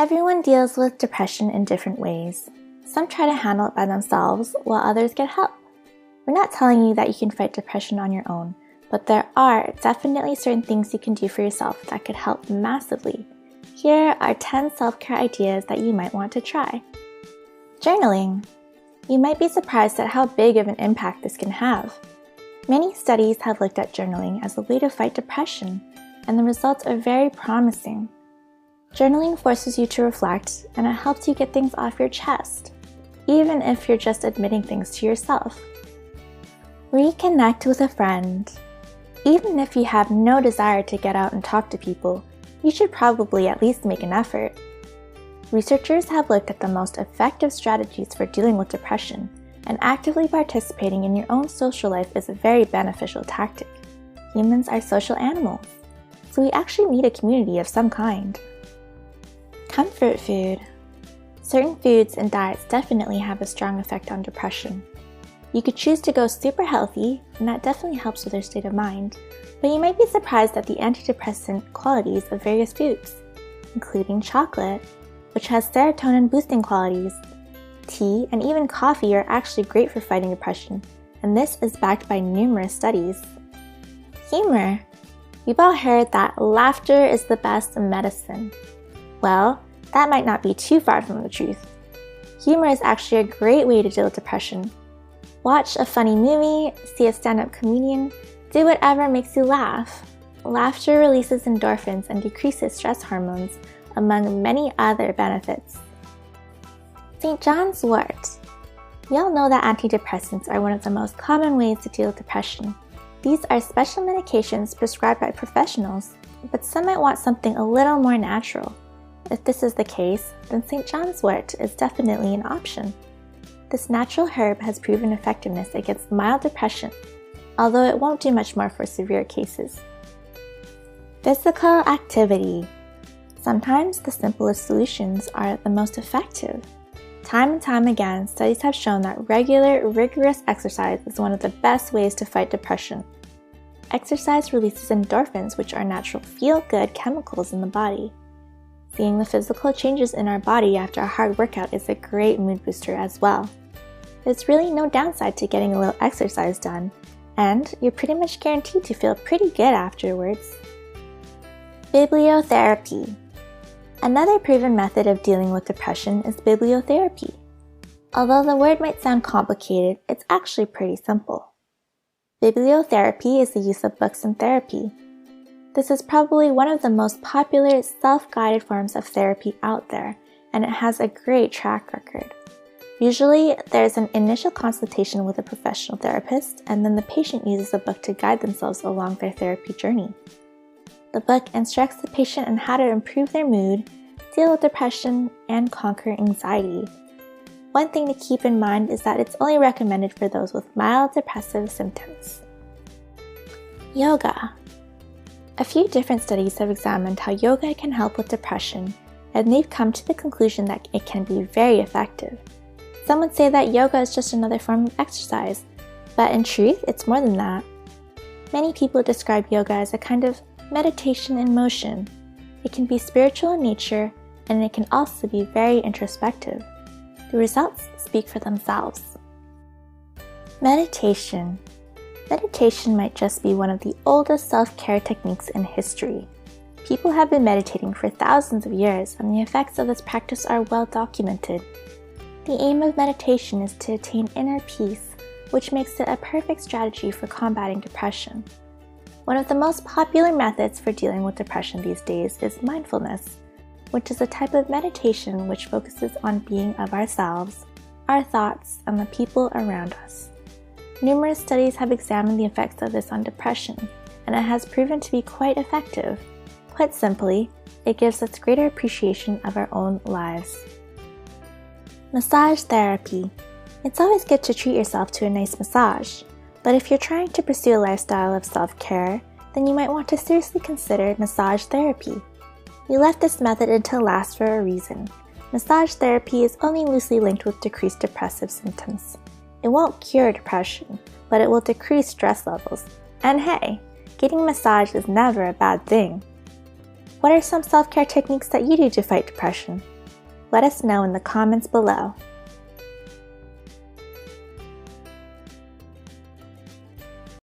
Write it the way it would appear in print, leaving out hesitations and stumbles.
Everyone deals with depression in different ways. Some try to handle it by themselves, while others get help. We're not telling you that you can fight depression on your own, but there are definitely certain things you can do for yourself that could help massively. Here are 10 self-care ideas that you might want to try. Journaling. You might be surprised at how big of an impact this can have. Many studies have looked at journaling as a way to fight depression, and the results are very promising. Journaling forces you to reflect, and it helps you get things off your chest, even if you're just admitting things to yourself. Reconnect with a friend. Even if you have no desire to get out and talk to people, you should probably at least make an effort. Researchers have looked at the most effective strategies for dealing with depression, and actively participating in your own social life is a very beneficial tactic. Humans are social animals, so we actually need a community of some kind. Comfort food. Certain foods and diets definitely have a strong effect on depression. You could choose to go super healthy, and that definitely helps with your state of mind, but you might be surprised at the antidepressant qualities of various foods, including chocolate, which has serotonin-boosting qualities. Tea and even coffee are actually great for fighting depression, and this is backed by numerous studies. Humor. We've all heard that laughter is the best medicine. Well, that might not be too far from the truth. Humor is actually a great way to deal with depression. Watch a funny movie, see a stand-up comedian, do whatever makes you laugh. Laughter releases endorphins and decreases stress hormones, among many other benefits. St. John's wort. We all know that antidepressants are one of the most common ways to deal with depression. These are special medications prescribed by professionals, but some might want something a little more natural. If this is the case, then St. John's wort is definitely an option. This natural herb has proven effectiveness against mild depression, although it won't do much more for severe cases. Physical activity. Sometimes the simplest solutions are the most effective. Time and time again, studies have shown that regular, rigorous exercise is one of the best ways to fight depression. Exercise releases endorphins, which are natural feel-good chemicals in the body. Seeing the physical changes in our body after a hard workout is a great mood booster as well. There's really no downside to getting a little exercise done, and you're pretty much guaranteed to feel pretty good afterwards. Bibliotherapy. Another proven method of dealing with depression is bibliotherapy. Although the word might sound complicated, it's actually pretty simple. Bibliotherapy is the use of books in therapy. This is probably one of the most popular self-guided forms of therapy out there, and it has a great track record. Usually, there's an initial consultation with a professional therapist, and then the patient uses a book to guide themselves along their therapy journey. The book instructs the patient on how to improve their mood, deal with depression, and conquer anxiety. One thing to keep in mind is that it's only recommended for those with mild depressive symptoms. Yoga. A few different studies have examined how yoga can help with depression, and they've come to the conclusion that it can be very effective. Some would say that yoga is just another form of exercise, but in truth, it's more than that. Many people describe yoga as a kind of meditation in motion. It can be spiritual in nature, and it can also be very introspective. The results speak for themselves. Meditation. Meditation might just be one of the oldest self-care techniques in history. People have been meditating for thousands of years, and the effects of this practice are well documented. The aim of meditation is to attain inner peace, which makes it a perfect strategy for combating depression. One of the most popular methods for dealing with depression these days is mindfulness, which is a type of meditation which focuses on being of ourselves, our thoughts, and the people around us. Numerous studies have examined the effects of this on depression, and it has proven to be quite effective. Put simply, it gives us greater appreciation of our own lives. Massage therapy. It's always good to treat yourself to a nice massage, but if you're trying to pursue a lifestyle of self-care, then you might want to seriously consider massage therapy. We left this method until last for a reason. Massage therapy is only loosely linked with decreased depressive symptoms. It won't cure depression, but it will decrease stress levels. And hey, getting a massage is never a bad thing. What are some self-care techniques that you do to fight depression? let us know in the comments below.